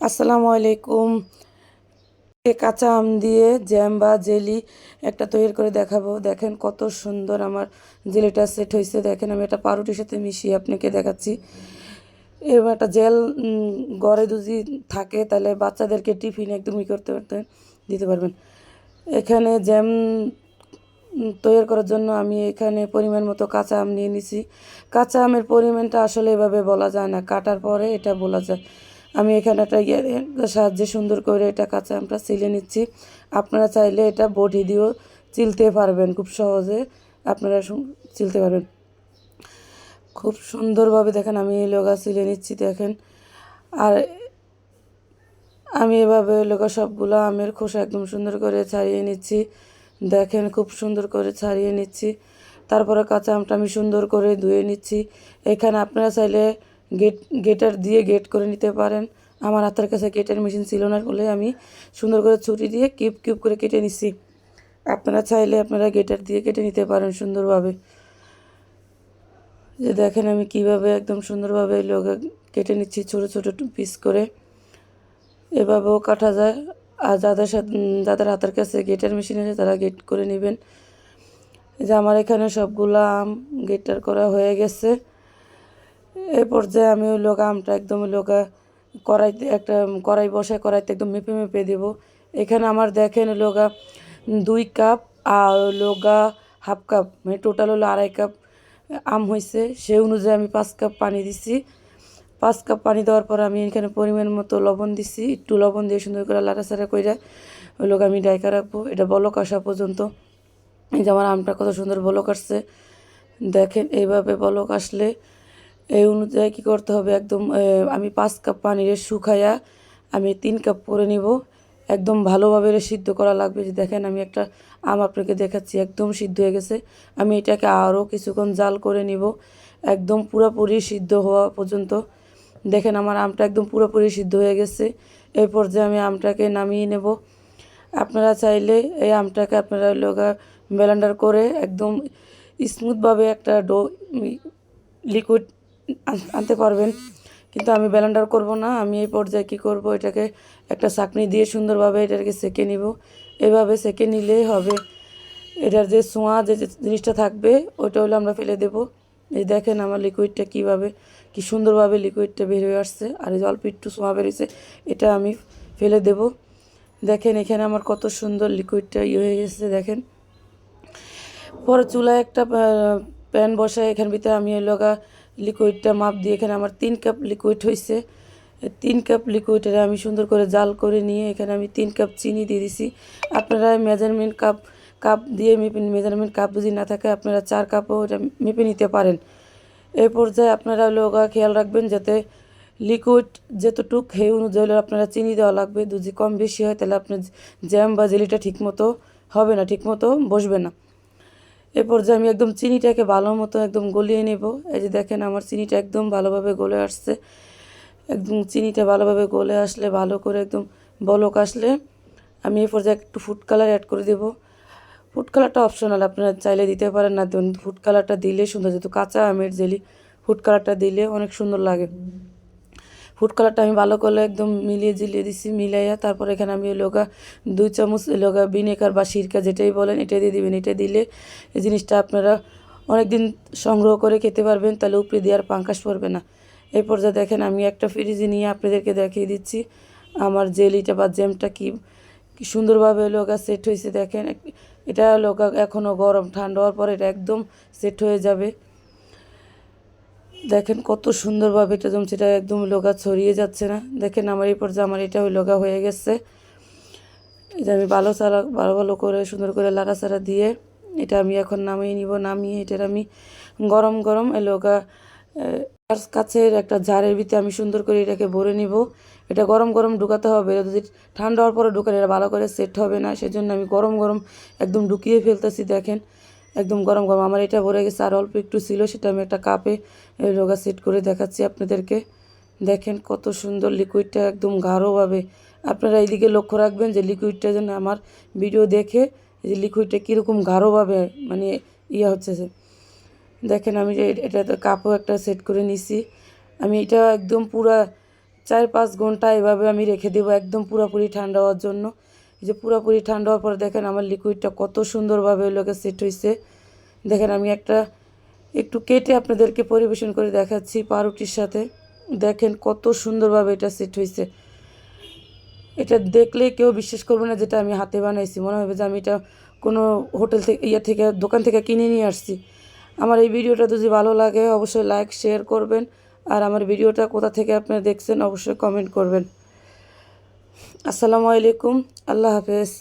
আসসালামু আলাইকুম। কাঁচা আম দিয়ে জ্যাম বা জেলি একটা তৈরি করে দেখাবো। দেখেন কত সুন্দর আমার জেলিটা সেট হয়েছে। দেখেন আমি এটা পাউরুটির সাথে মিশিয়ে আপনাকে দেখাচ্ছি। এবার একটা জেল ঘরে যদি থাকে তাহলে বাচ্চাদেরকে টিফিনে একদম করতে পারতে দিতে পারবেন। এখানে জ্যাম তৈরি করার জন্য আমি এখানে পরিমাণ মতো কাঁচা আম নিয়ে নিছি। কাঁচা আমের পরিমাণটা আসলে এভাবে বলা যায় না, কাটার পরে এটা বলা যায়। আমি এখানে একটা সাহায্যে সুন্দর করে এটা কাঁচা আমটা ছিলে নিচ্ছি। আপনারা চাইলে এটা বটি দিয়েও চিলতে পারবেন, খুব সহজে আপনারা চিলতে পারবেন। খুব সুন্দরভাবে দেখেন আমি এই লগা ছিলে নিচ্ছি দেখেন। আর আমি এভাবে লগা সবগুলো আমের খোসা একদম সুন্দর করে ছাড়িয়ে নিচ্ছি। দেখেন খুব সুন্দর করে ছাড়িয়ে নিচ্ছি। তারপরে কাঁচা আমটা আমি সুন্দর করে ধুয়ে নিচ্ছি। এখানে আপনারা চাইলে গেটার দিয়ে গেট করে নিতে পারেন। আমার হাতের কাছে গেটের মেশিন ছিল না বলে আমি সুন্দর করে ছুরি দিয়ে কিউব কিউব করে কেটে নিচ্ছি। আপনারা চাইলে আপনারা গেটার দিয়ে কেটে নিতে পারেন সুন্দরভাবে। যে দেখেন আমি কিভাবে একদম সুন্দরভাবে লগা কেটে নিচ্ছি ছোটো ছোটো পিস করে। এভাবেও কাটা যায়। আর যাদের হাতের কাছে গেটার মেশিন আছে তারা গেট করে নেবেন। যে আমার এখানে সবগুলো আম গেটার করা হয়ে গেছে। এই পর্যায়ে আমি ওই লগা আমটা একদম লগা কড়াইতে একটা কড়াই বসায় কড়াইতে একদম মেপে মেপে দেবো। এখানে আমার দেখেন লগা 2 কাপ আর লগা হাফ কাপ, মানে টোটাল হলো 2.5 কাপ আম হয়েছে। সেই অনুযায়ী আমি 5 কাপ পানি দিছি। 5 কাপ পানি দেওয়ার পর আমি এখানে পরিমাণ মতো লবণ দিছি। একটু লবণ দিয়ে সুন্দর করে লাড়াচাড়া করে ওই লোক আমি ডাইকা রাখবো এটা বলক আসা পর্যন্ত। এই যে আমার আমটা কত সুন্দর বলক আসছে দেখেন। এইভাবে বলক আসলে এই অনুযায়ী কী করতে হবে, একদম আমি 5 কাপ পানিরে শুকাইয়া আমি 3 কাপ করে নিব। একদম ভালোভাবে সিদ্ধ করা লাগবে। যে দেখেন আমি একটা আম আপনাকে দেখাচ্ছি একদম সিদ্ধ হয়ে গেছে। আমি এটাকে আরও কিছুক্ষণ জাল করে নিব একদম পুরোপুরি সিদ্ধ হওয়া পর্যন্ত। দেখেন আমার আমটা একদম পুরোপুরি সিদ্ধ হয়ে গেছে। এই পর্যায়ে আমি আমটাকে নামিয়ে নেব। আপনারা চাইলে এই আমটাকে আপনারা লগা ব্লেন্ডার করে একদম স্মুথভাবে একটা লিকুইড আনতে পারবেন, কিন্তু আমি ব্লেন্ডার করব না। আমি এই পর্যায়ে কী করব, এটাকে একটা ছাঁকনি দিয়ে সুন্দরভাবে এটাকে সেঁকে নিব। এভাবে সেঁকে নিলেই হবে। এটার যে ছোঁয়া যে জিনিসটা থাকবে ওইটা হলো আমরা ফেলে দেব। এই দেখেন আমার লিকুইডটা কীভাবে কি সুন্দরভাবে লিকুইডটা বের হয়ে আসছে। আর এই যে অল্প একটু ছোঁয়া বেরিয়েছে এটা আমি ফেলে দেব। দেখেন এখানে আমার কত সুন্দর লিকুইডটা হয়ে গেছে দেখেন। পরে চুলায় একটা প্যান বসায় এখান ভিতরে আমি ওই লগা লিকুইডটা মাপ দিয়ে এখানে আমার 3 কাপ লিকুইড হয়েছে। 3 কাপ লিকুইডের আমি সুন্দর করে জাল করে নিয়ে এখানে আমি 3 কাপ চিনি দিয়ে দিছি। আপনারা মেজারমেন্ট কাপ দিয়ে মেজারমেন্ট কাপ যদি না থাকে আপনারা 4 কাপও এটা মেপে নিতে পারেন। এই পর্যায়ে আপনারা লগা খেয়াল রাখবেন যাতে লিকুইড যতটুক সেই অনুযায়ী আপনারা চিনি দেওয়া লাগবে। যদি কম বেশি হয় তাহলে আপনার জ্যাম বা জেলিটা ঠিকমতো হবে না, ঠিকমতো বসবে না। এ পর্যায়ে আমি একদম চিনিটাকে ভালো মতো একদম গলিয়ে নেব। এই যে দেখেন আমার চিনিটা একদম ভালোভাবে গলে আসছে। একদম চিনিটা ভালোভাবে গলে আসলে ভালো করে একদম বলক আসলে আমি এই পর্যায়ে একটু ফুড কালার অ্যাড করে দেব। ফুড কালারটা অপশনাল, আপনারা চাইলে দিতে পারেন না দেন। ফুড কালারটা দিলে সুন্দর, যেহেতু কাঁচা আমের জেলি ফুড কালারটা দিলে অনেক সুন্দর লাগে। ফুড কালারটা আমি ভালো করে একদম মিলিয়ে জিলিয়ে দিছি। মিলাইয়া তারপর এখানে আমি লগা 2 চামচ লগা ভিনেগার বা সিরকা যেটাই বলেন এটা দিয়ে দিবেন। এটা দিলে এই জিনিসটা আপনারা অনেক দিন সংগ্রহ করে খেতে পারবেন, তাহলে উপরে দিয়ে আর পাঙ্কাশ পড়বে না। এই পর্যায়ে দেখেন আমি একটা ফ্রিজে নিয়ে আপনাদেরকে দেখিয়ে দিচ্ছি আমার জেলিটা বা জ্যামটা কি সুন্দরভাবে লগা সেট হয়েছে। দেখেন এটা লগা এখনও গরম, ঠান্ডা হওয়ার পর এটা একদম সেট হয়ে যাবে। দেখেন কত সুন্দরভাবে এটা জমছে, এটা একদম লগা ছড়িয়ে যাচ্ছে না। দেখেন আমার এই পর্যায়ে আমার এটা লগা হয়ে গেছে। এটা আমি ভালো ভালো করে সুন্দর করে লাড়াচাড়া দিয়ে এটা আমি এখন নামিয়ে নিব। নামিয়ে এটার আমি গরম গরম লগা কাছের একটা জারের ভিতরে আমি সুন্দর করে এটাকে ভরে নিব। এটা গরম গরম ঢুকাতে হবে, যদি ঠান্ডা হওয়ার পরে ঢুকালে এটা ভালো করে সেট হবে না। সেজন্য আমি গরম গরম একদম ঢুকিয়ে ফেলতেছি। দেখেন একদম গরম গরম আমার এটা ভরে গেছে। আর অল্প একটু ছিল সেটা আমি একটা কাপে লগা সেট করে দেখাচ্ছি আপনাদেরকে। দেখেন কত সুন্দর লিকুইডটা একদম গাঢ়ভাবে। আপনারা এইদিকে লক্ষ্য রাখবেন যে লিকুইডটা যেন আমার ভিডিও দেখে যে লিকুইডটা কীরকম গাঢ়ভাবে মানে হচ্ছে যে দেখেন আমি যে এটা কাপও একটা সেট করে নিছি। আমি এটা একদম পুরা 4-5 ঘন্টা এভাবে আমি রেখে দেবো একদম পুরোপুরি ঠান্ডা হওয়ার জন্য। এই যে পুরোপুরি ঠান্ডা হওয়ার পর দেখেন আমার লিকুইডটা কত সুন্দরভাবে লোকে সেট হয়েছে। দেখেন আমি একটু কেটে আপনাদেরকে পরিবেশন করে দেখাচ্ছি পাউরুটির সাথে। দেখেন কত সুন্দরভাবে এটা সেট হয়েছে। এটা দেখলে কেউ বিশ্বাস করবে না যেটা আমি হাতে বানাইছি, মনে হবে যে আমি এটা কোনো হোটেল থেকে দোকান থেকে কিনে নিয়ে আসছি। আমার এই ভিডিওটা যদি ভালো লাগে অবশ্যই লাইক শেয়ার করবেন, আর আমার ভিডিওটা কোথা থেকে আপনারা দেখছেন অবশ্যই কমেন্ট করবেন। আসসালামু আলাইকুম, আল্লাহ হাফেজ।